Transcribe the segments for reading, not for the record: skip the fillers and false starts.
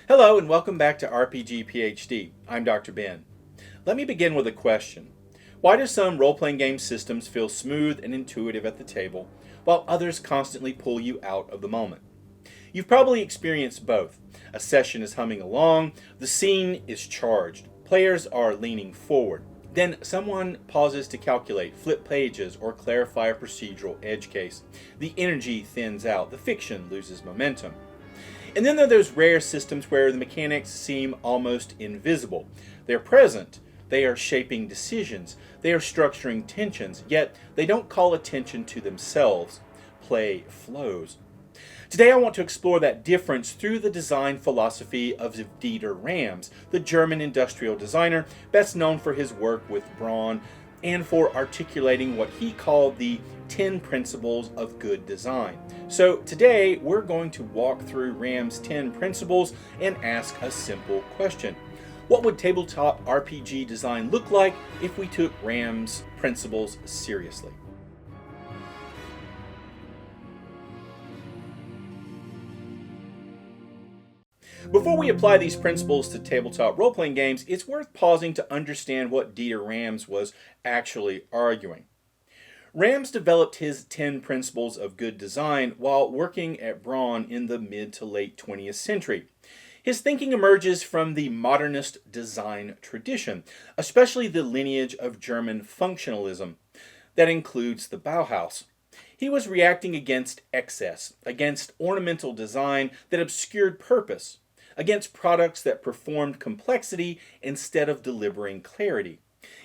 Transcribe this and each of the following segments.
Hello and welcome back to RPG PhD. I'm Dr. Ben. Let me begin with a question. Why do some role-playing game systems feel smooth and intuitive at the table, while others constantly pull you out of the moment? You've probably experienced both. A session is humming along, the scene is charged, players are leaning forward. Then someone pauses to calculate, flip pages, or clarify a procedural edge case. The energy thins out, the fiction loses momentum. And then there are those rare systems where the mechanics seem almost invisible. They're present, they are shaping decisions, they are structuring tensions, yet they don't call attention to themselves. Play flows. Today I want to explore that difference through the design philosophy of Dieter Rams, the German industrial designer best known for his work with Braun and for articulating what he called the 10 principles of good design. So today we're going to walk through Rams' 10 principles and ask a simple question. What would tabletop RPG design look like if we took Rams' principles seriously? Before we apply these principles to tabletop role-playing games, it's worth pausing to understand what Dieter Rams was actually arguing. Rams developed his 10 principles of good design while working at Braun in the mid to late 20th century. His thinking emerges from the modernist design tradition, especially the lineage of German functionalism that includes the Bauhaus. He was reacting against excess, against ornamental design that obscured purpose, against products that performed complexity instead of delivering clarity.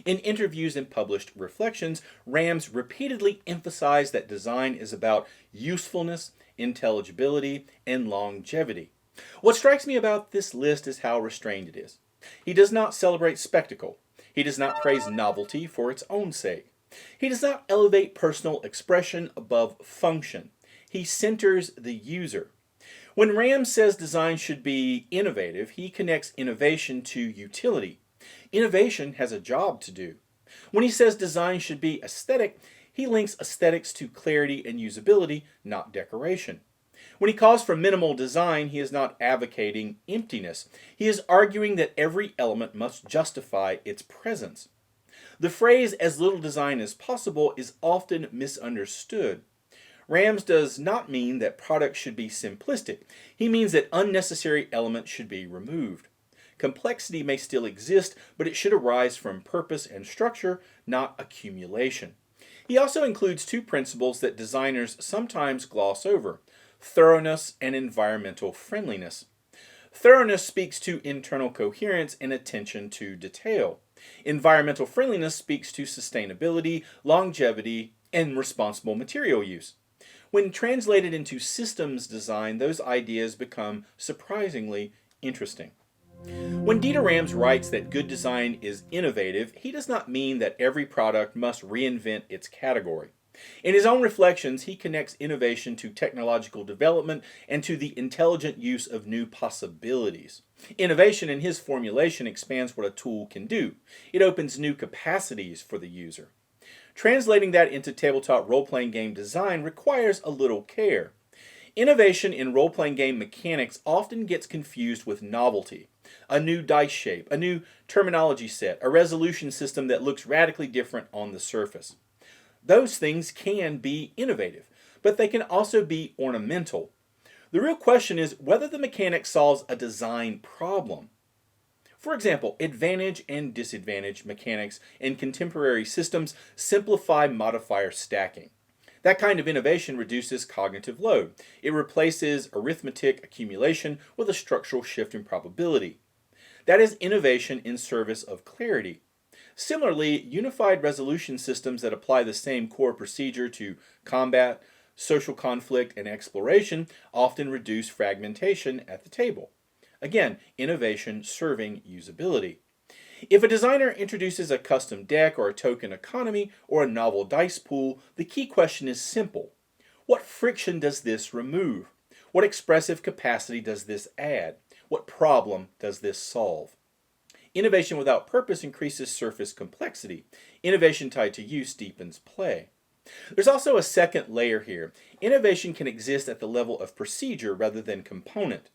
In interviews and published reflections, Rams repeatedly emphasized that design is about usefulness, intelligibility, and longevity. What strikes me about this list is how restrained it is. He does not celebrate spectacle. He does not praise novelty for its own sake. He does not elevate personal expression above function. He centers the user. When Rams says design should be innovative, he connects innovation to utility. Innovation has a job to do. When he says design should be aesthetic, he links aesthetics to clarity and usability, not decoration. When he calls for minimal design, he is not advocating emptiness. He is arguing that every element must justify its presence. The phrase as little design as possible is often misunderstood. Rams does not mean that products should be simplistic. He means that unnecessary elements should be removed. Complexity may still exist, but it should arise from purpose and structure, not accumulation. He also includes two principles that designers sometimes gloss over: thoroughness and environmental friendliness. Thoroughness speaks to internal coherence and attention to detail. Environmental friendliness speaks to sustainability, longevity, and responsible material use. When translated into systems design, those ideas become surprisingly interesting. When Dieter Rams writes that good design is innovative, he does not mean that every product must reinvent its category. In his own reflections, he connects innovation to technological development and to the intelligent use of new possibilities. Innovation in his formulation expands what a tool can do. It opens new capacities for the user. Translating that into tabletop role-playing game design requires a little care. Innovation in role-playing game mechanics often gets confused with novelty. A new dice shape, a new terminology set, a resolution system that looks radically different on the surface. Those things can be innovative, but they can also be ornamental. The real question is whether the mechanic solves a design problem. For example, advantage and disadvantage mechanics in contemporary systems simplify modifier stacking. That kind of innovation reduces cognitive load. It replaces arithmetic accumulation with a structural shift in probability. That is innovation in service of clarity. Similarly, unified resolution systems that apply the same core procedure to combat, social conflict, and exploration often reduce fragmentation at the table. Again, innovation serving usability. If a designer introduces a custom deck or a token economy or a novel dice pool, the key question is simple. What friction does this remove? What expressive capacity does this add? What problem does this solve? Innovation without purpose increases surface complexity. Innovation tied to use deepens play. There's also a second layer here. Innovation can exist at the level of procedure rather than component.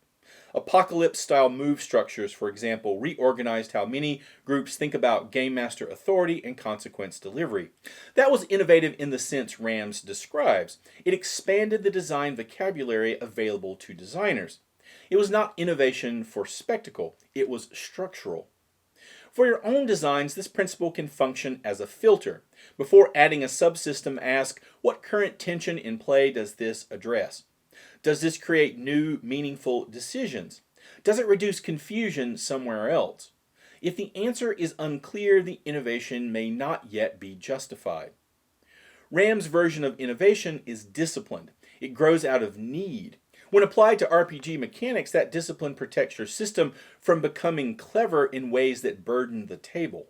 Apocalypse-style move structures, for example, reorganized how many groups think about game master authority and consequence delivery. That was innovative in the sense Rams describes. It expanded the design vocabulary available to designers. It was not innovation for spectacle, it was structural. For your own designs, this principle can function as a filter. Before adding a subsystem, ask, what current tension in play does this address? Does this create new, meaningful decisions? Does it reduce confusion somewhere else? If the answer is unclear, the innovation may not yet be justified. Ram's version of innovation is disciplined. It grows out of need. When applied to RPG mechanics, that discipline protects your system from becoming clever in ways that burden the table.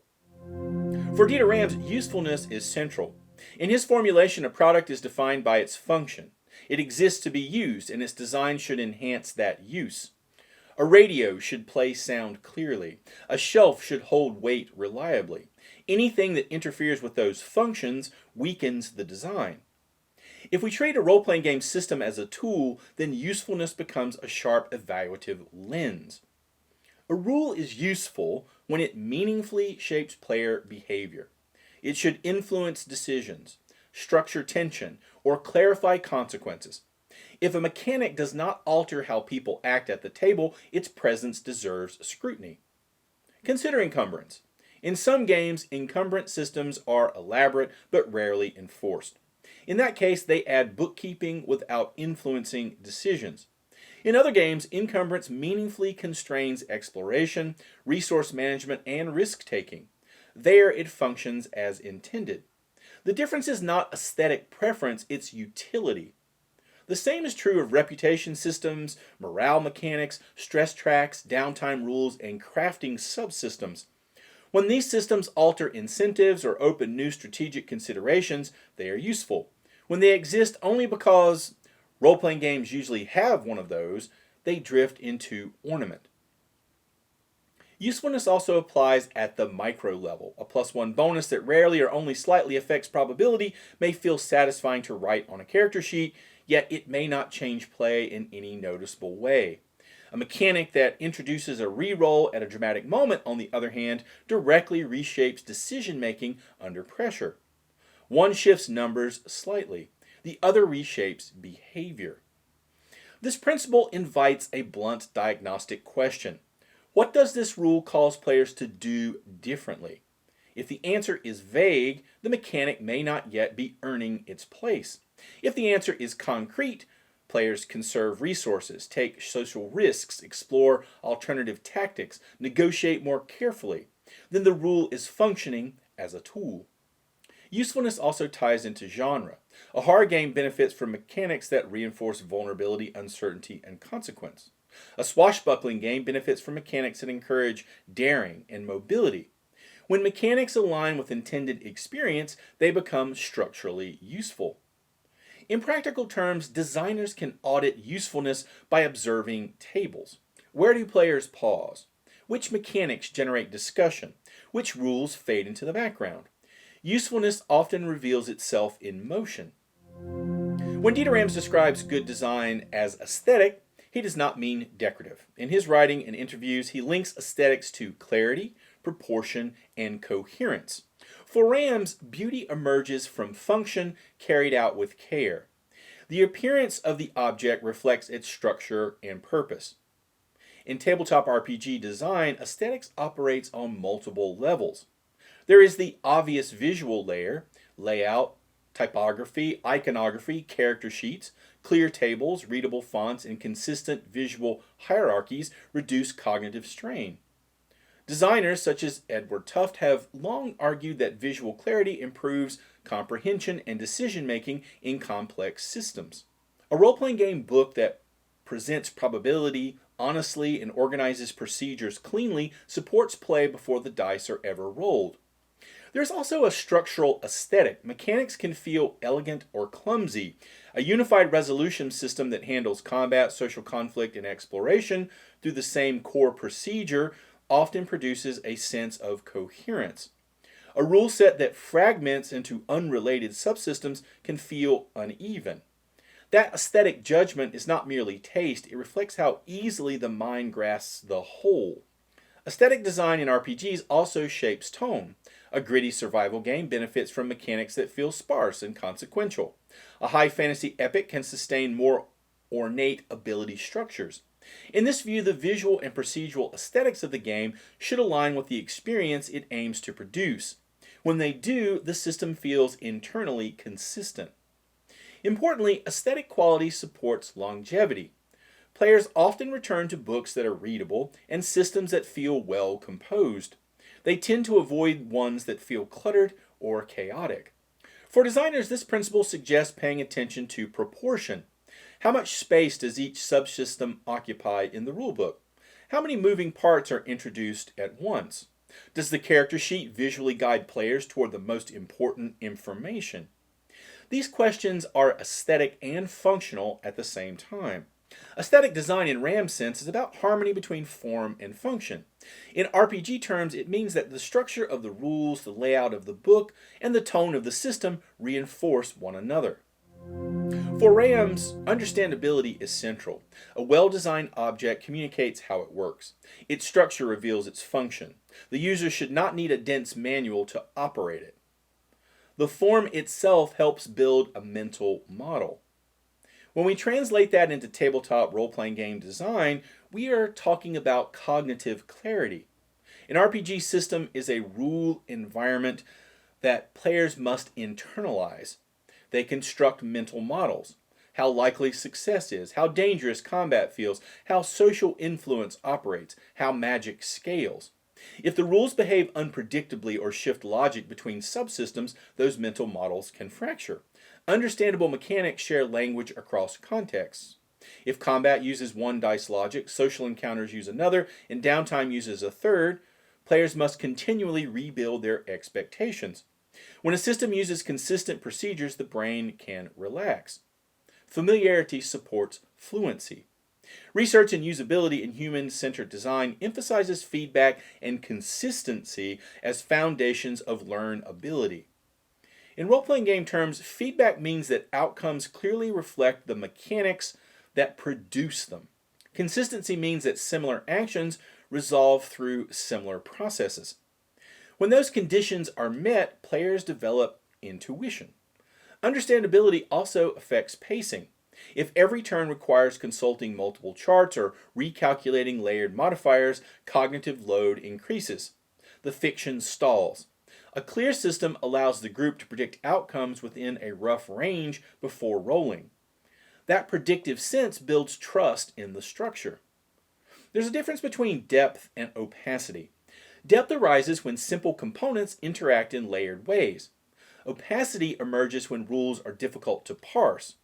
For Dieter Rams, usefulness is central. In his formulation, a product is defined by its function. It exists to be used, and its design should enhance that use. A radio should play sound clearly. A shelf should hold weight reliably. Anything that interferes with those functions weakens the design. If we treat a role-playing game system as a tool, then usefulness becomes a sharp evaluative lens. A rule is useful when it meaningfully shapes player behavior. It should influence decisions, structure tension, or clarify consequences. If a mechanic does not alter how people act at the table, its presence deserves scrutiny. Consider encumbrance. In some games, encumbrance systems are elaborate but rarely enforced. In that case, they add bookkeeping without influencing decisions. In other games, encumbrance meaningfully constrains exploration, resource management, and risk-taking. There, it functions as intended. The difference is not aesthetic preference, it's utility. The same is true of reputation systems, morale mechanics, stress tracks, downtime rules, and crafting subsystems. When these systems alter incentives or open new strategic considerations, they are useful. When they exist only because role-playing games usually have one of those, they drift into ornament. Usefulness also applies at the micro level. A +1 bonus that rarely or only slightly affects probability may feel satisfying to write on a character sheet, yet it may not change play in any noticeable way. A mechanic that introduces a reroll at a dramatic moment, on the other hand, directly reshapes decision-making under pressure. One shifts numbers slightly. The other reshapes behavior. This principle invites a blunt diagnostic question. What does this rule cause players to do differently? If the answer is vague, the mechanic may not yet be earning its place. If the answer is concrete, players conserve resources, take social risks, explore alternative tactics, negotiate more carefully. Then the rule is functioning as a tool. Usefulness also ties into genre. A horror game benefits from mechanics that reinforce vulnerability, uncertainty, and consequence. A swashbuckling game benefits from mechanics that encourage daring and mobility. When mechanics align with intended experience, they become structurally useful. In practical terms, designers can audit usefulness by observing tables. Where do players pause? Which mechanics generate discussion? Which rules fade into the background? Usefulness often reveals itself in motion. When Dieter Rams describes good design as aesthetic, he does not mean decorative. In his writing and interviews, he links aesthetics to clarity, proportion, and coherence. For Rams, beauty emerges from function carried out with care. The appearance of the object reflects its structure and purpose. In tabletop RPG design, aesthetics operates on multiple levels. There is the obvious visual layer, layout, typography, iconography, character sheets, clear tables, readable fonts, and consistent visual hierarchies reduce cognitive strain. Designers such as Edward Tufte have long argued that visual clarity improves comprehension and decision-making in complex systems. A role-playing game book that presents probability honestly and organizes procedures cleanly supports play before the dice are ever rolled. There's also a structural aesthetic. Mechanics can feel elegant or clumsy. A unified resolution system that handles combat, social conflict, and exploration through the same core procedure often produces a sense of coherence. A rule set that fragments into unrelated subsystems can feel uneven. That aesthetic judgment is not merely taste, it reflects how easily the mind grasps the whole. Aesthetic design in RPGs also shapes tone. A gritty survival game benefits from mechanics that feel sparse and consequential. A high fantasy epic can sustain more ornate ability structures. In this view, the visual and procedural aesthetics of the game should align with the experience it aims to produce. When they do, the system feels internally consistent. Importantly, aesthetic quality supports longevity. Players often return to books that are readable and systems that feel well composed. They tend to avoid ones that feel cluttered or chaotic. For designers, this principle suggests paying attention to proportion. How much space does each subsystem occupy in the rulebook? How many moving parts are introduced at once? Does the character sheet visually guide players toward the most important information? These questions are aesthetic and functional at the same time. Aesthetic design in Ram's sense is about harmony between form and function. In RPG terms, it means that the structure of the rules, the layout of the book, and the tone of the system reinforce one another. For Rams, understandability is central. A well-designed object communicates how it works. Its structure reveals its function. The user should not need a dense manual to operate it. The form itself helps build a mental model. When we translate that into tabletop role-playing game design, we are talking about cognitive clarity. An RPG system is a rule environment that players must internalize. They construct mental models. How likely success is, how dangerous combat feels, how social influence operates, how magic scales. If the rules behave unpredictably or shift logic between subsystems, those mental models can fracture. Understandable mechanics share language across contexts. If combat uses one dice logic, social encounters use another, and downtime uses a third, players must continually rebuild their expectations. When a system uses consistent procedures, the brain can relax. Familiarity supports fluency. Research in usability and human-centered design emphasizes feedback and consistency as foundations of learnability. In role-playing game terms, feedback means that outcomes clearly reflect the mechanics that produce them. Consistency means that similar actions resolve through similar processes. When those conditions are met, players develop intuition. Understandability also affects pacing. If every turn requires consulting multiple charts or recalculating layered modifiers, cognitive load increases. The fiction stalls. A clear system allows the group to predict outcomes within a rough range before rolling. That predictive sense builds trust in the structure. There's a difference between depth and opacity. Depth arises when simple components interact in layered ways. Opacity emerges when rules are difficult to parse.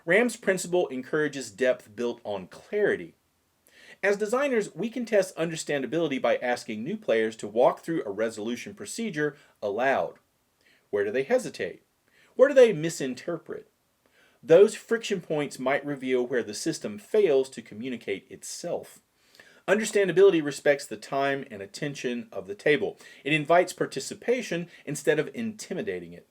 Ram's principle encourages depth built on clarity. As designers, we can test understandability by asking new players to walk through a resolution procedure aloud. Where do they hesitate? Where do they misinterpret? Those friction points might reveal where the system fails to communicate itself. Understandability respects the time and attention of the table. It invites participation instead of intimidating it.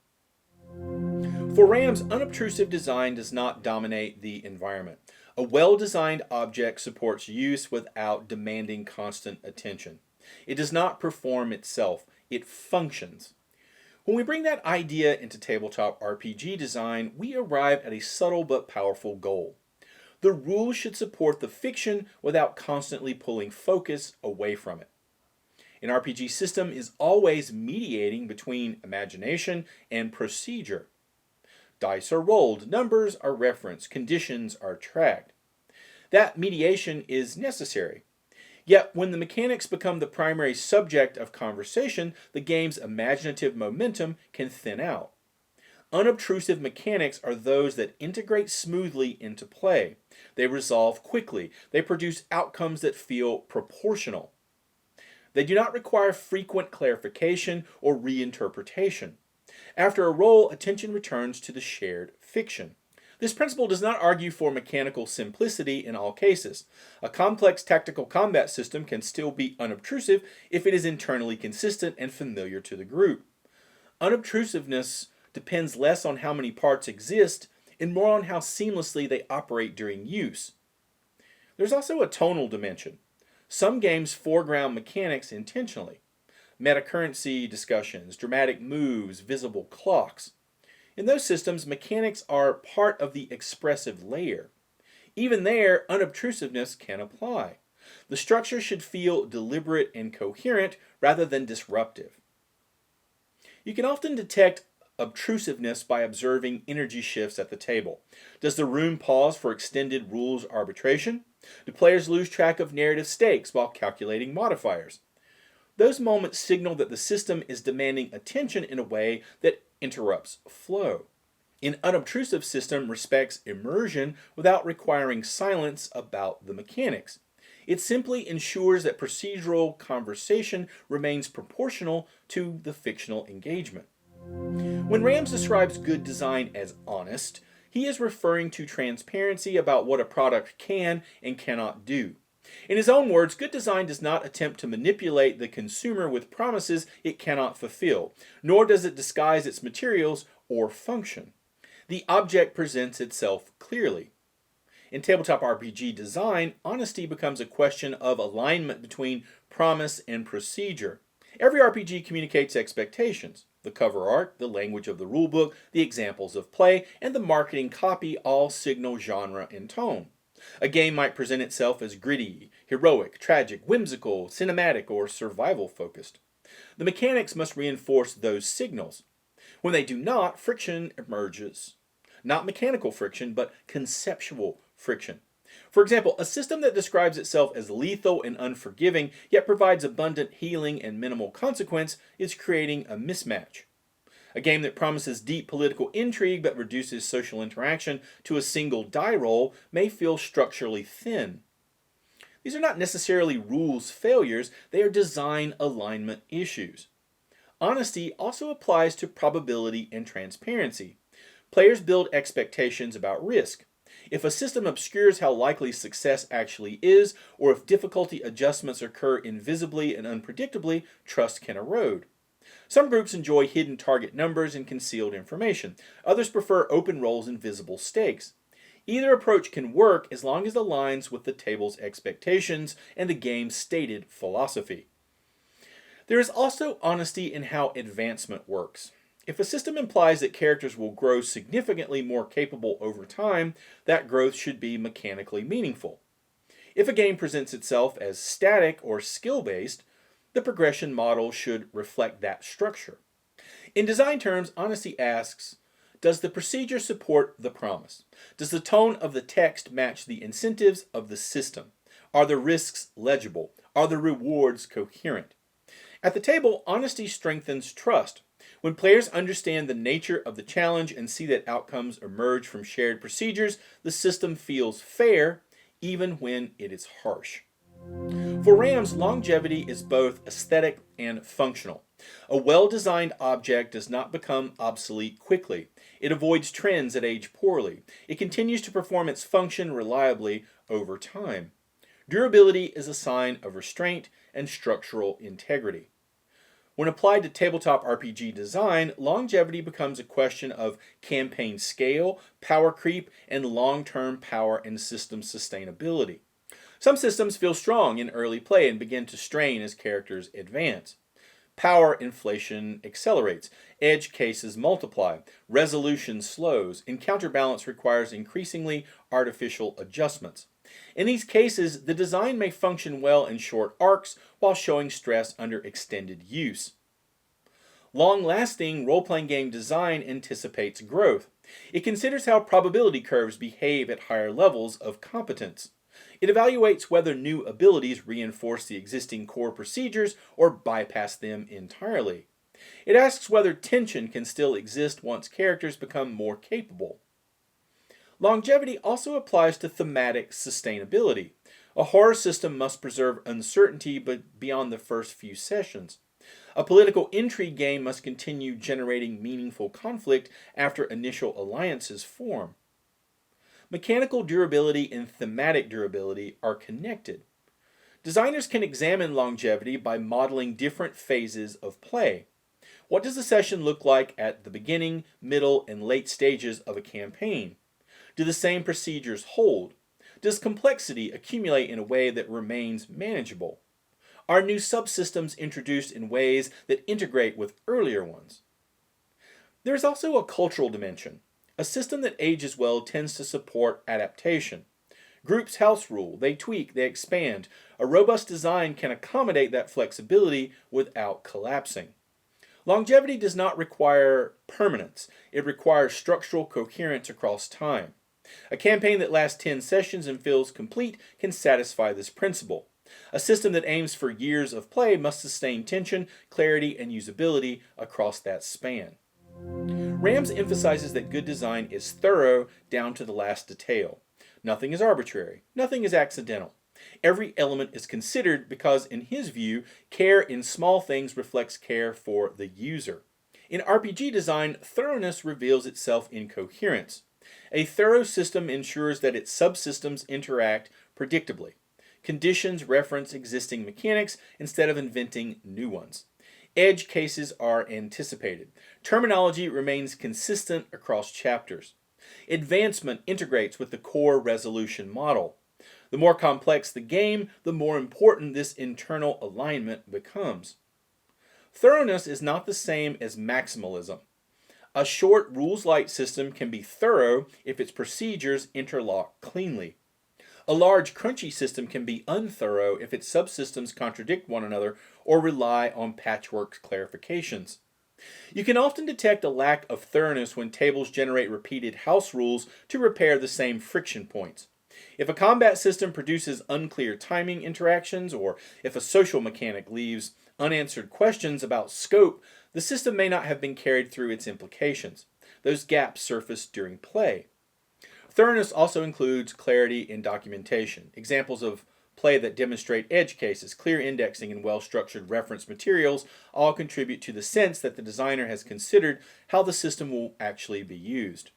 For Ram's, unobtrusive design does not dominate the environment. A well-designed object supports use without demanding constant attention. It does not perform itself, it functions. When we bring that idea into tabletop RPG design, we arrive at a subtle but powerful goal. The rules should support the fiction without constantly pulling focus away from it. An RPG system is always mediating between imagination and procedure. Dice are rolled, numbers are referenced, conditions are tracked. That mediation is necessary. Yet, when the mechanics become the primary subject of conversation, the game's imaginative momentum can thin out. Unobtrusive mechanics are those that integrate smoothly into play. They resolve quickly. They produce outcomes that feel proportional. They do not require frequent clarification or reinterpretation. After a roll, attention returns to the shared fiction. This principle does not argue for mechanical simplicity in all cases. A complex tactical combat system can still be unobtrusive if it is internally consistent and familiar to the group. Unobtrusiveness depends less on how many parts exist and more on how seamlessly they operate during use. There's also a tonal dimension. Some games foreground mechanics intentionally. Metacurrency discussions, dramatic moves, visible clocks. In those systems, mechanics are part of the expressive layer. Even there, unobtrusiveness can apply. The structure should feel deliberate and coherent rather than disruptive. You can often detect obtrusiveness by observing energy shifts at the table. Does the room pause for extended rules arbitration? Do players lose track of narrative stakes while calculating modifiers? Those moments signal that the system is demanding attention in a way that interrupts flow. An unobtrusive system respects immersion without requiring silence about the mechanics. It simply ensures that procedural conversation remains proportional to the fictional engagement. When Rams describes good design as honest, he is referring to transparency about what a product can and cannot do. In his own words, good design does not attempt to manipulate the consumer with promises it cannot fulfill, nor does it disguise its materials or function. The object presents itself clearly. In tabletop RPG design, honesty becomes a question of alignment between promise and procedure. Every RPG communicates expectations. The cover art, the language of the rulebook, the examples of play, and the marketing copy all signal genre and tone. A game might present itself as gritty, heroic, tragic, whimsical, cinematic, or survival-focused. The mechanics must reinforce those signals. When they do not, friction emerges. Not mechanical friction, but conceptual friction. For example, a system that describes itself as lethal and unforgiving, yet provides abundant healing and minimal consequence, is creating a mismatch. A game that promises deep political intrigue but reduces social interaction to a single die roll may feel structurally thin. These are not necessarily rules failures, they are design alignment issues. Honesty also applies to probability and transparency. Players build expectations about risk. If a system obscures how likely success actually is, or if difficulty adjustments occur invisibly and unpredictably, trust can erode. Some groups enjoy hidden target numbers and concealed information. Others prefer open roles and visible stakes. Either approach can work as long as it aligns with the table's expectations and the game's stated philosophy. There is also honesty in how advancement works. If a system implies that characters will grow significantly more capable over time, that growth should be mechanically meaningful. If a game presents itself as static or skill-based, the progression model should reflect that structure. In design terms, honesty asks, does the procedure support the promise? Does the tone of the text match the incentives of the system? Are the risks legible? Are the rewards coherent? At the table, honesty strengthens trust. When players understand the nature of the challenge and see that outcomes emerge from shared procedures, the system feels fair, even when it is harsh. For Rams, longevity is both aesthetic and functional. A well-designed object does not become obsolete quickly. It avoids trends that age poorly. It continues to perform its function reliably over time. Durability is a sign of restraint and structural integrity. When applied to tabletop RPG design, longevity becomes a question of campaign scale, power creep, and long-term power and system sustainability. Some systems feel strong in early play and begin to strain as characters advance. Power inflation accelerates, edge cases multiply, resolution slows, and counterbalance requires increasingly artificial adjustments. In these cases, the design may function well in short arcs while showing stress under extended use. Long-lasting role-playing game design anticipates growth. It considers how probability curves behave at higher levels of competence. It evaluates whether new abilities reinforce the existing core procedures or bypass them entirely. It asks whether tension can still exist once characters become more capable. Longevity also applies to thematic sustainability. A horror system must preserve uncertainty beyond the first few sessions. A political intrigue game must continue generating meaningful conflict after initial alliances form. Mechanical durability and thematic durability are connected. Designers can examine longevity by modeling different phases of play. What does a session look like at the beginning, middle, and late stages of a campaign? Do the same procedures hold? Does complexity accumulate in a way that remains manageable? Are new subsystems introduced in ways that integrate with earlier ones? There is also a cultural dimension. A system that ages well tends to support adaptation. Groups house rule, they tweak, they expand. A robust design can accommodate that flexibility without collapsing. Longevity does not require permanence. It requires structural coherence across time. A campaign that lasts 10 sessions and feels complete can satisfy this principle. A system that aims for years of play must sustain tension, clarity, and usability across that span. Rams emphasizes that good design is thorough down to the last detail. Nothing is arbitrary. Nothing is accidental. Every element is considered because, in his view, care in small things reflects care for the user. In RPG design, thoroughness reveals itself in coherence. A thorough system ensures that its subsystems interact predictably. Conditions reference existing mechanics instead of inventing new ones. Edge cases are anticipated. Terminology remains consistent across chapters. Advancement integrates with the core resolution model. The more complex the game, the more important this internal alignment becomes. Thoroughness is not the same as maximalism. A short, rules-light system can be thorough if its procedures interlock cleanly. A large, crunchy system can be unthorough if its subsystems contradict one another or rely on patchwork clarifications. You can often detect a lack of thoroughness when tables generate repeated house rules to repair the same friction points. If a combat system produces unclear timing interactions, or if a social mechanic leaves unanswered questions about scope, the system may not have been carried through its implications. Those gaps surface during play. Thoroughness also includes clarity in documentation. Examples of play that demonstrate edge cases, clear indexing, and well-structured reference materials all contribute to the sense that the designer has considered how the system will actually be used.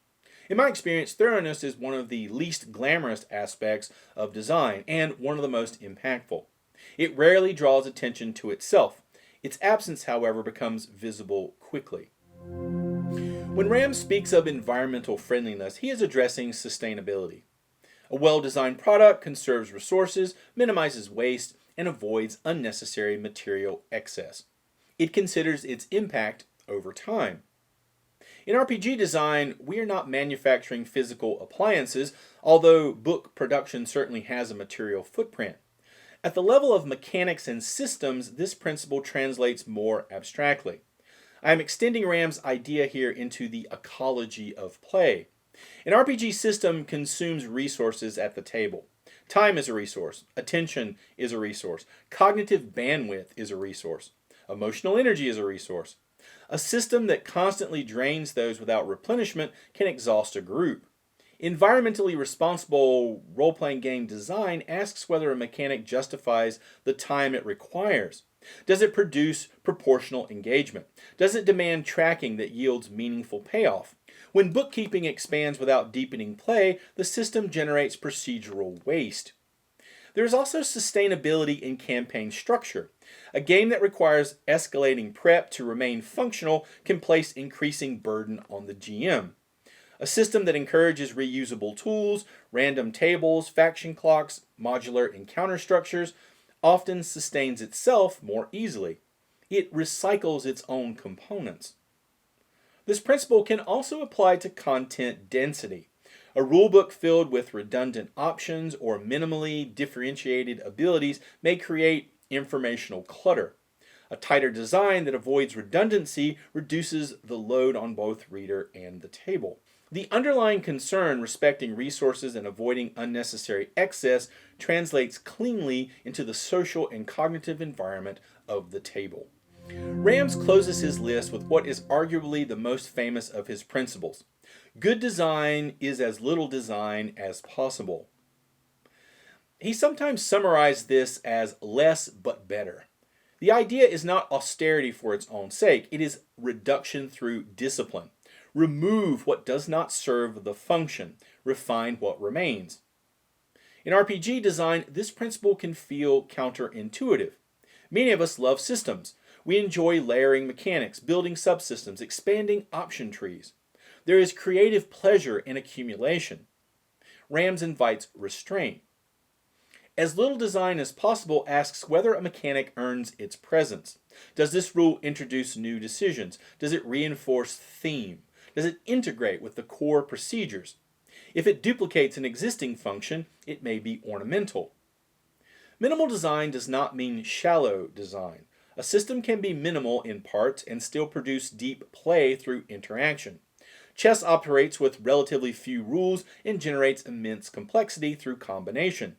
In my experience, thoroughness is one of the least glamorous aspects of design and one of the most impactful. It rarely draws attention to itself. Its absence, however, becomes visible quickly. When Ram speaks of environmental friendliness, he is addressing sustainability. A well-designed product conserves resources, minimizes waste, and avoids unnecessary material excess. It considers its impact over time. In RPG design, we are not manufacturing physical appliances, although book production certainly has a material footprint. At the level of mechanics and systems, this principle translates more abstractly. I am extending Ram's idea here into the ecology of play. An RPG system consumes resources at the table. Time is a resource. Attention is a resource. Cognitive bandwidth is a resource. Emotional energy is a resource. A system that constantly drains those without replenishment can exhaust a group. Environmentally responsible role-playing game design asks whether a mechanic justifies the time it requires. Does it produce proportional engagement? Does it demand tracking that yields meaningful payoff? When bookkeeping expands without deepening play, the system generates procedural waste. There is also sustainability in campaign structure. A game that requires escalating prep to remain functional can place increasing burden on the GM. A system that encourages reusable tools, random tables, faction clocks, modular encounter structures, often sustains itself more easily. It recycles its own components. This principle can also apply to content density. A rulebook filled with redundant options or minimally differentiated abilities may create informational clutter. A tighter design that avoids redundancy reduces the load on both reader and the table. The underlying concern respecting resources and avoiding unnecessary excess translates cleanly into the social and cognitive environment of the table. Rams closes his list with what is arguably the most famous of his principles. Good design is as little design as possible. He sometimes summarized this as less but better. The idea is not austerity for its own sake, it is reduction through discipline. Remove what does not serve the function. Refine what remains. In RPG design, this principle can feel counterintuitive. Many of us love systems. We enjoy layering mechanics, building subsystems, expanding option trees. There is creative pleasure in accumulation. Rams invites restraint. As little design as possible asks whether a mechanic earns its presence. Does this rule introduce new decisions? Does it reinforce theme? Does it integrate with the core procedures? If it duplicates an existing function, it may be ornamental. Minimal design does not mean shallow design. A system can be minimal in parts and still produce deep play through interaction. Chess operates with relatively few rules and generates immense complexity through combination.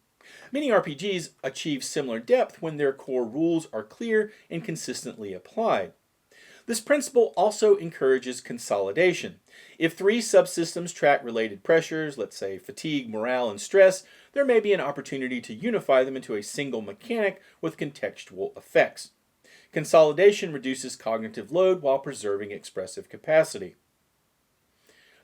Many RPGs achieve similar depth when their core rules are clear and consistently applied. This principle also encourages consolidation. If three subsystems track related pressures, let's say fatigue, morale, and stress, there may be an opportunity to unify them into a single mechanic with contextual effects. Consolidation reduces cognitive load while preserving expressive capacity.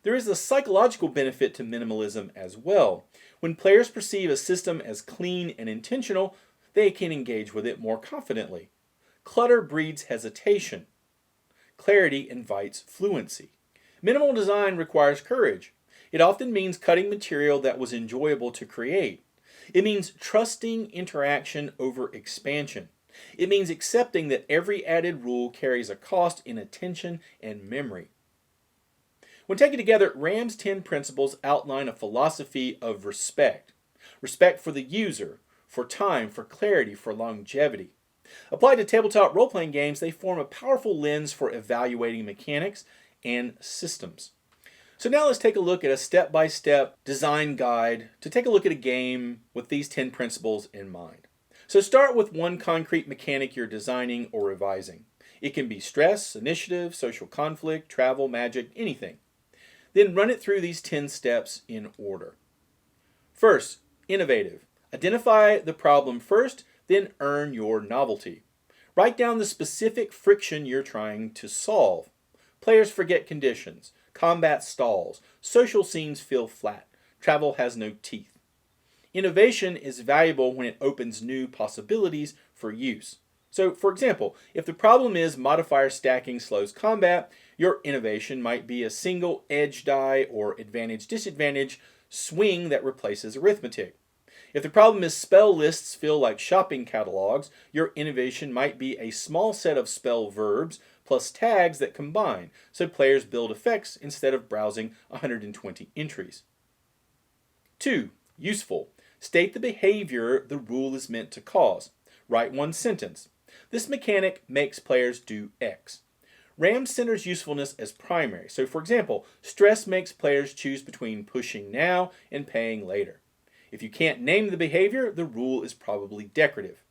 There is a psychological benefit to minimalism as well. When players perceive a system as clean and intentional, they can engage with it more confidently. Clutter breeds hesitation. Clarity invites fluency. Minimal design requires courage. It often means cutting material that was enjoyable to create. It means trusting interaction over expansion. It means accepting that every added rule carries a cost in attention and memory. When taken together, Ram's 10 principles outline a philosophy of respect. Respect for the user, for time, for clarity, for longevity. Applied to tabletop role-playing games, they form a powerful lens for evaluating mechanics and systems. So now let's take a look at a step-by-step design guide to take a look at a game with these 10 principles in mind. So start with one concrete mechanic you're designing or revising. It can be stress, initiative, social conflict, travel, magic, anything. Then run it through these 10 steps in order. First, innovative. Identify the problem first, then earn your novelty. Write down the specific friction you're trying to solve. Players forget conditions. Combat stalls. Social scenes feel flat. Travel has no teeth. Innovation is valuable when it opens new possibilities for use. So, for example, if the problem is modifier stacking slows combat, your innovation might be a single edge die or advantage-disadvantage swing that replaces arithmetic. If the problem is spell lists feel like shopping catalogs, your innovation might be a small set of spell verbs plus tags that combine, so players build effects instead of browsing 120 entries. 2. Useful. State the behavior the rule is meant to cause. Write one sentence. This mechanic makes players do X. RAM centers usefulness as primary. So for example, stress makes players choose between pushing now and paying later. If you can't name the behavior, the rule is probably decorative.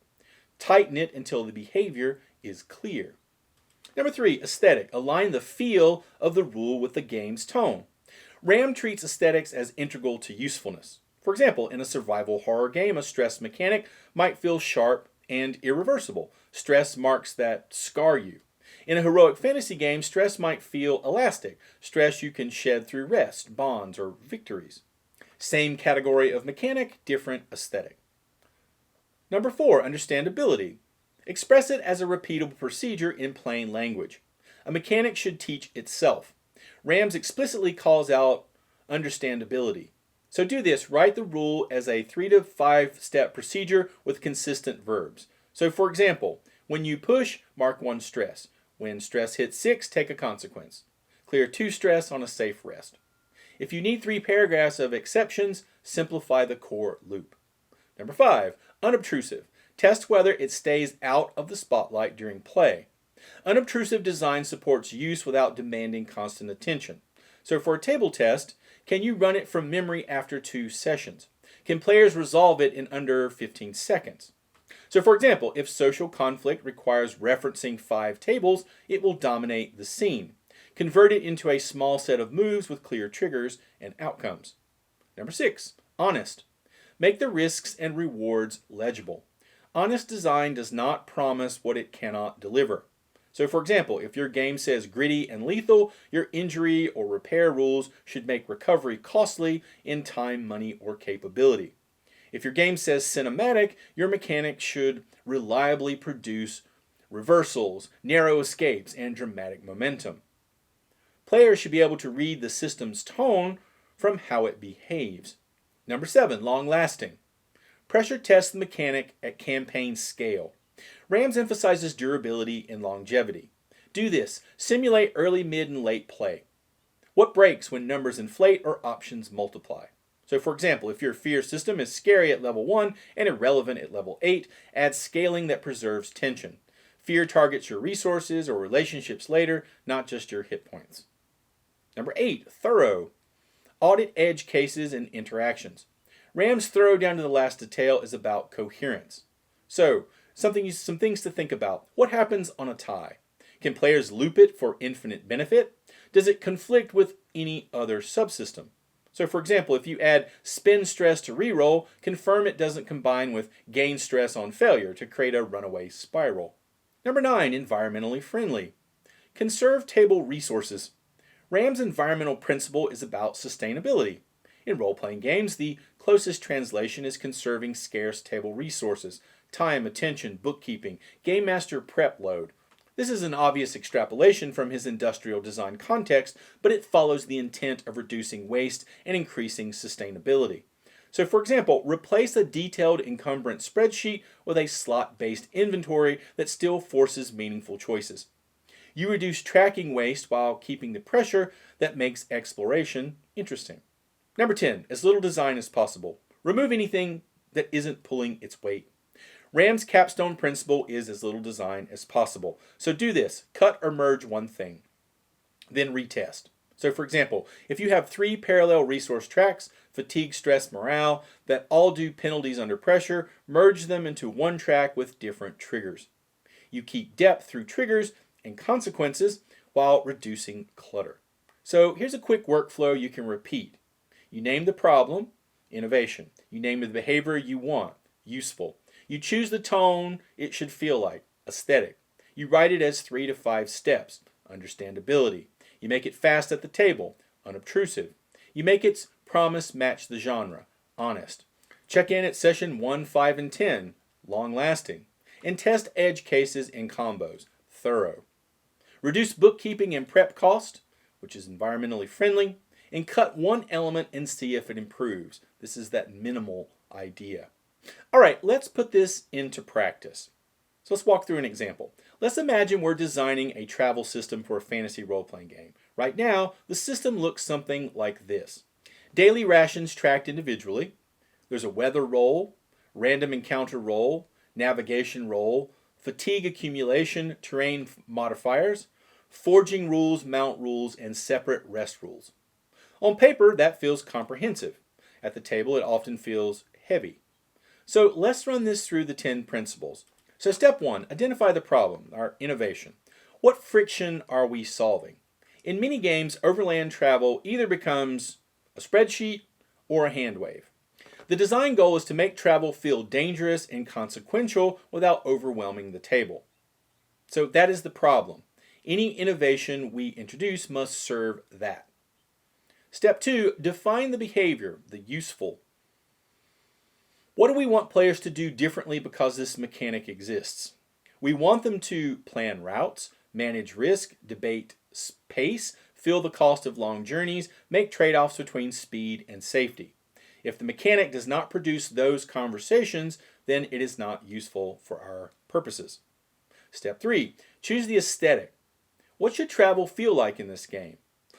Tighten it until the behavior is clear. Number 3, aesthetic. Align the feel of the rule with the game's tone. RAM treats aesthetics as integral to usefulness. For example, in a survival horror game, a stress mechanic might feel sharp and irreversible. Stress marks that scar you. In a heroic fantasy game, stress might feel elastic. Stress you can shed through rest, bonds, or victories. Same category of mechanic, different aesthetic. Number 4, understandability. Express it as a repeatable procedure in plain language. A mechanic should teach itself. RAMS explicitly calls out understandability. So do this. Write the rule as a 3 to 5 step procedure with consistent verbs. So for example, when you push, mark 1 stress. When stress hits 6, take a consequence. Clear 2 stress on a safe rest. If you need 3 paragraphs of exceptions, simplify the core loop. Number 5, unobtrusive. Test whether it stays out of the spotlight during play. Unobtrusive design supports use without demanding constant attention. So for a table test, can you run it from memory after 2 sessions? Can players resolve it in under 15 seconds? So for example, if social conflict requires referencing 5 tables, it will dominate the scene. Convert it into a small set of moves with clear triggers and outcomes. Number 6, honest. Make the risks and rewards legible. Honest design does not promise what it cannot deliver. So for example, if your game says gritty and lethal, your injury or repair rules should make recovery costly in time, money, or capability. If your game says cinematic, your mechanics should reliably produce reversals, narrow escapes, and dramatic momentum. Players should be able to read the system's tone from how it behaves. Number 7, long-lasting. Pressure tests the mechanic at campaign scale. Rams emphasizes durability and longevity. Do this. Simulate early, mid, and late play. What breaks when numbers inflate or options multiply? So for example, if your fear system is scary at level 1 and irrelevant at level 8, add scaling that preserves tension. Fear targets your resources or relationships later, not just your hit points. Number 8, thorough. Audit edge cases and interactions. Ram's thorough down to the last detail is about coherence. So, some things to think about. What happens on a tie? Can players loop it for infinite benefit? Does it conflict with any other subsystem? So for example, if you add spin stress to reroll, confirm it doesn't combine with gain stress on failure to create a runaway spiral. Number 9, environmentally friendly. Conserve table resources. Ram's environmental principle is about sustainability. In role-playing games, the closest translation is conserving scarce table resources, time, attention, bookkeeping, game master prep load. This is an obvious extrapolation from his industrial design context, but it follows the intent of reducing waste and increasing sustainability. So for example, replace a detailed encumbrance spreadsheet with a slot-based inventory that still forces meaningful choices. You reduce tracking waste while keeping the pressure that makes exploration interesting. Number 10, as little design as possible. Remove anything that isn't pulling its weight. Ram's capstone principle is as little design as possible. So do this, cut or merge one thing, then retest. So for example, if you have 3 parallel resource tracks, fatigue, stress, morale, that all do penalties under pressure, merge them into one track with different triggers. You keep depth through triggers and consequences while reducing clutter. So here's a quick workflow you can repeat. You name the problem, innovation. You name the behavior you want, useful. You choose the tone it should feel like, aesthetic. You write it as 3 to 5 steps, understandability. You make it fast at the table, unobtrusive. You make its promise match the genre, honest. Check in at session 1, 5, and 10, long-lasting. And test edge cases and combos, thorough. Reduce bookkeeping and prep cost, which is environmentally friendly, and cut one element and see if it improves. This is that minimal idea. All right, let's put this into practice. So let's walk through an example. Let's imagine we're designing a travel system for a fantasy role-playing game. Right now, the system looks something like this. Daily rations tracked individually. There's a weather roll, random encounter roll, navigation roll, fatigue accumulation, terrain modifiers, forging rules, mount rules, and separate rest rules. On paper, that feels comprehensive. At the table, it often feels heavy. So let's run this through the 10 principles. So step 1, identify the problem, our innovation. What friction are we solving? In many games, overland travel either becomes a spreadsheet or a hand wave. The design goal is to make travel feel dangerous and consequential without overwhelming the table. So that is the problem. Any innovation we introduce must serve that. Step 2, define the behavior, the useful. What do we want players to do differently because this mechanic exists? We want them to plan routes, manage risk, debate pace, feel the cost of long journeys, make trade-offs between speed and safety. If the mechanic does not produce those conversations, then it is not useful for our purposes. Step 3, choose the aesthetic. What should travel feel like in this game?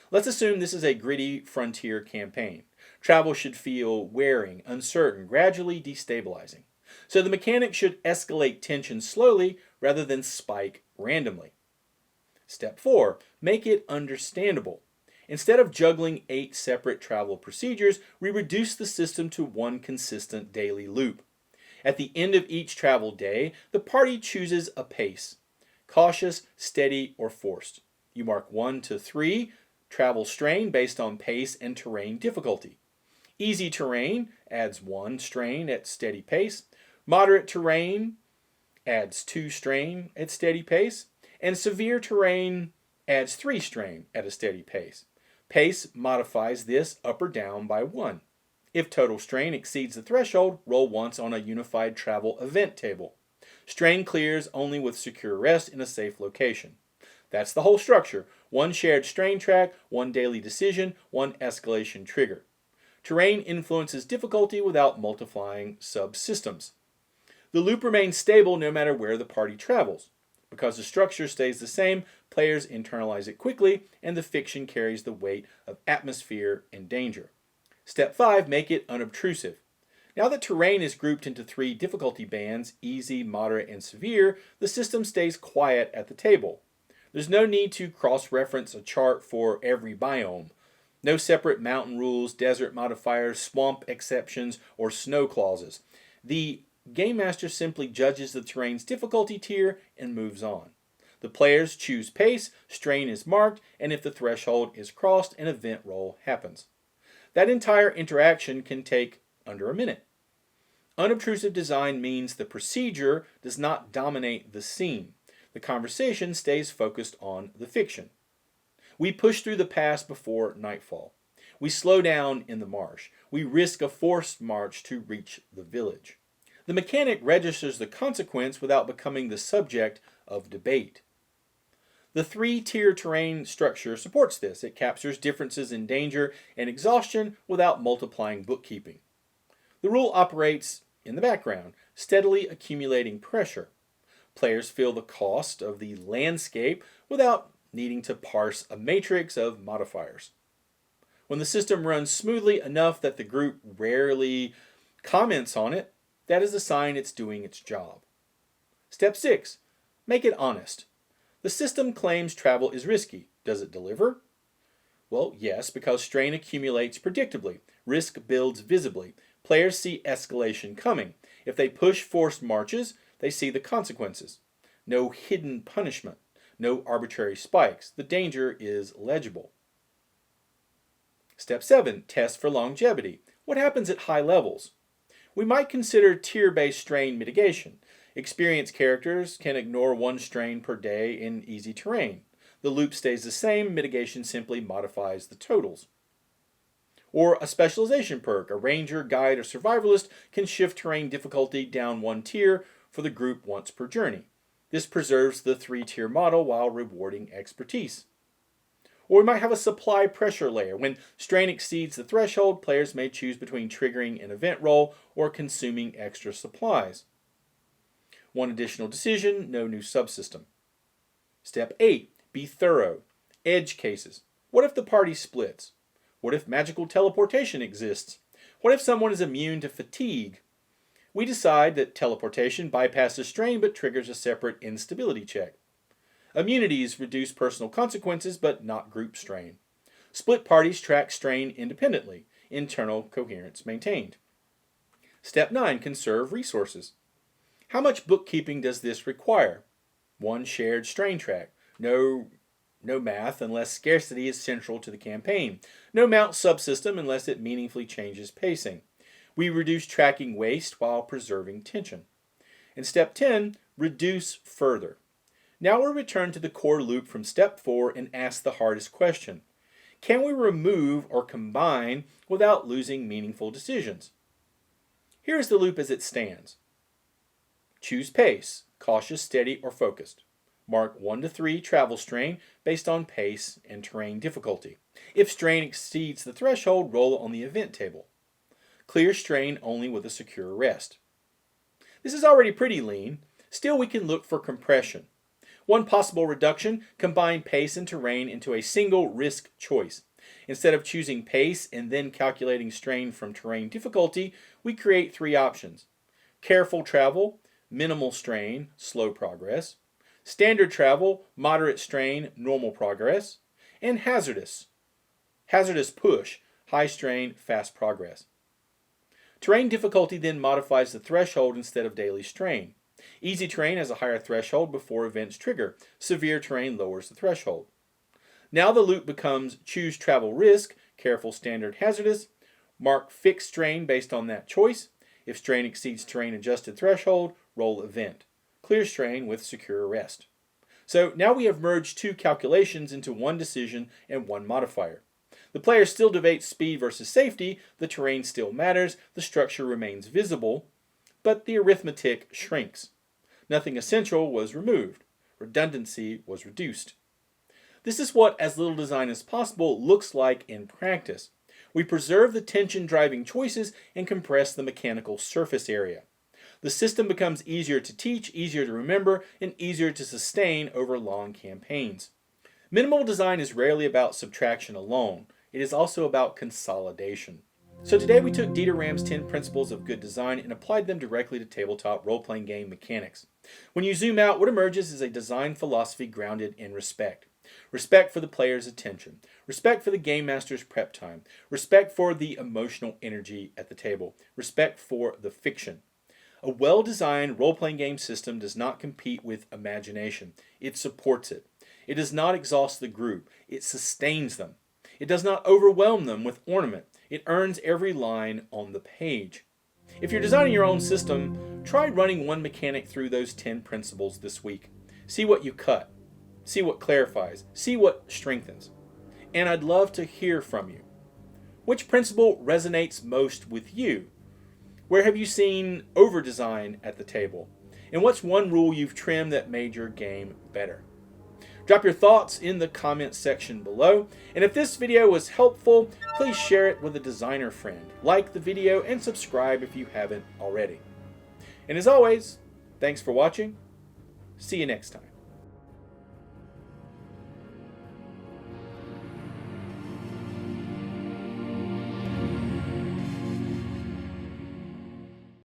Let's assume this is a gritty frontier campaign. Travel should feel wearing, uncertain, gradually destabilizing. So the mechanic should escalate tension slowly rather than spike randomly. Step 4, make it understandable. Instead of juggling 8 separate travel procedures, we reduce the system to one consistent daily loop. At the end of each travel day, the party chooses a pace: cautious, steady, or forced. You mark 1 to 3, travel strain based on pace and terrain difficulty. Easy terrain adds 1 strain at steady pace. Moderate terrain adds 2 strain at steady pace. And severe terrain adds 3 strain at a steady pace. Pace modifies this up or down by 1. If total strain exceeds the threshold, roll once on a unified travel event table. Strain clears only with secure rest in a safe location. That's the whole structure. 1 shared strain track, 1 daily decision, 1 escalation trigger. Terrain influences difficulty without multiplying subsystems. The loop remains stable no matter where the party travels. Because the structure stays the same, players internalize it quickly, and the fiction carries the weight of atmosphere and danger. Step 5, make it unobtrusive. Now that terrain is grouped into 3 difficulty bands, easy, moderate, and severe, the system stays quiet at the table. There's no need to cross-reference a chart for every biome. No separate mountain rules, desert modifiers, swamp exceptions, or snow clauses. The Game Master simply judges the terrain's difficulty tier and moves on. The players choose pace, strain is marked, and if the threshold is crossed, an event roll happens. That entire interaction can take under a minute. Unobtrusive design means the procedure does not dominate the scene. The conversation stays focused on the fiction. We push through the pass before nightfall. We slow down in the marsh. We risk a forced march to reach the village. The mechanic registers the consequence without becoming the subject of debate. The 3-tier terrain structure supports this. It captures differences in danger and exhaustion without multiplying bookkeeping. The rule operates in the background, steadily accumulating pressure. Players feel the cost of the landscape without needing to parse a matrix of modifiers. When the system runs smoothly enough that the group rarely comments on it, that is a sign it's doing its job. Step 6. Make it honest. The system claims travel is risky. Does it deliver? Well, yes, because strain accumulates predictably. Risk builds visibly. Players see escalation coming. If they push forced marches, they see the consequences. No hidden punishment. No arbitrary spikes. The danger is legible. Step 7. Test for longevity. What happens at high levels? We might consider tier-based strain mitigation. Experienced characters can ignore 1 strain per day in easy terrain. The loop stays the same, mitigation simply modifies the totals. Or a specialization perk. A ranger, guide, or survivalist can shift terrain difficulty down 1 tier for the group once per journey. This preserves the 3-tier model while rewarding expertise. Or we might have a supply pressure layer. When strain exceeds the threshold, players may choose between triggering an event roll or consuming extra supplies. 1 additional decision, no new subsystem. Step 8. Be thorough. Edge cases. What if the party splits? What if magical teleportation exists? What if someone is immune to fatigue? We decide that teleportation bypasses strain but triggers a separate instability check. Immunities reduce personal consequences but not group strain. Split parties track strain independently. Internal coherence maintained. Step 9. Conserve resources. How much bookkeeping does this require? 1 shared strain track. No math unless scarcity is central to the campaign. No mount subsystem unless it meaningfully changes pacing. We reduce tracking waste while preserving tension. And step 10, reduce further. Now we'll return to the core loop from step 4 and ask the hardest question. Can we remove or combine without losing meaningful decisions? Here is the loop as it stands. Choose pace, cautious, steady, or focused. Mark 1 to 3 travel strain based on pace and terrain difficulty. If strain exceeds the threshold, roll on the event table. Clear strain only with a secure rest. This is already pretty lean. Still, we can look for compression. 1 possible reduction, combine pace and terrain into a single risk choice. Instead of choosing pace and then calculating strain from terrain difficulty, we create 3 options. Careful travel, minimal strain, slow progress. Standard travel, moderate strain, normal progress. And hazardous push, high strain, fast progress. Terrain difficulty then modifies the threshold instead of daily strain. Easy terrain has a higher threshold before events trigger. Severe terrain lowers the threshold. Now the loop becomes choose travel risk, careful, standard, hazardous. Mark fixed strain based on that choice. If strain exceeds terrain adjusted threshold, roll event. Clear strain with secure rest. So now we have merged 2 calculations into 1 decision and 1 modifier. The player still debates speed versus safety, the terrain still matters, the structure remains visible, but the arithmetic shrinks. Nothing essential was removed. Redundancy was reduced. This is what as little design as possible looks like in practice. We preserve the tension-driving choices and compress the mechanical surface area. The system becomes easier to teach, easier to remember, and easier to sustain over long campaigns. Minimal design is rarely about subtraction alone. It is also about consolidation. So today we took Dieter Rams' 10 principles of good design and applied them directly to tabletop role-playing game mechanics. When you zoom out, what emerges is a design philosophy grounded in respect. Respect for the player's attention. Respect for the game master's prep time. Respect for the emotional energy at the table. Respect for the fiction. A well-designed role-playing game system does not compete with imagination. It supports it. It does not exhaust the group. It sustains them. It does not overwhelm them with ornament. It earns every line on the page. If you're designing your own system, try running one mechanic through those 10 principles this week. See what you cut. See what clarifies. See what strengthens. And I'd love to hear from you. Which principle resonates most with you? Where have you seen over-design at the table? And what's one rule you've trimmed that made your game better? Drop your thoughts in the comments section below. And if this video was helpful, please share it with a designer friend. Like the video and subscribe if you haven't already. And as always, thanks for watching. See you next time.